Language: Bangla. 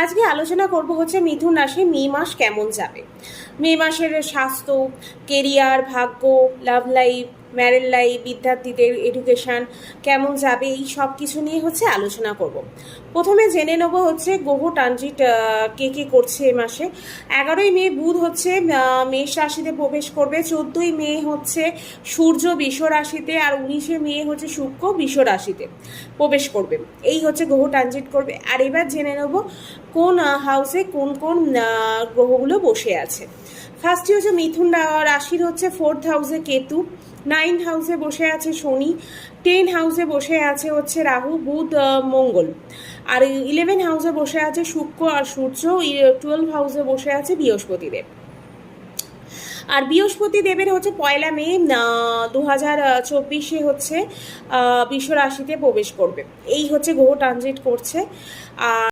আজকে আলোচনা করব হচ্ছে মিথুন রাশি মে মাস কেমন যাবে। মে মাসের স্বাস্থ্য, কেরিয়ার, ভাগ্য, লাভ লাইফ, ম্যারেড লাইফ, বিদ্যার্থীদের এডুকেশান কেমন যাবে, এই সব কিছু নিয়ে হচ্ছে আলোচনা করব। প্রথমে জেনে নেব হচ্ছে গ্রহ ট্রানজিট কে কে করছে এ মাসে। 11ই মে বুধ হচ্ছে মেষ রাশিতে প্রবেশ করবে, 14ই মে হচ্ছে সূর্য বৃষ রাশিতে, আর 19শে মে হচ্ছে শুক্র বৃষ রাশিতে প্রবেশ করবে। এই হচ্ছে গ্রহ ট্রানজিট করবে। আর এবার জেনে নেব কোন হাউসে কোন কোন গ্রহগুলো বসে আছে। ফার্স্টই হচ্ছে মিথুন রাশির হচ্ছে 4th হাউসে কেতু, 9th হাউসে বসে আছে শনি, 10 হাউসে বসে আছে হচ্ছে রাহু, বুধ, মঙ্গল। আর 11 হাউসে বসে আছে শুক্র আর সূর্য, 12 হাউসে বসে আছে বৃহস্পতিদেব। আর বৃহস্পতি দেবের হচ্ছে 1 মে 2024 হচ্ছে বৃষ রাশিতে প্রবেশ করবে। এই হচ্ছে গ্রহ ট্রানজিট করছে। আর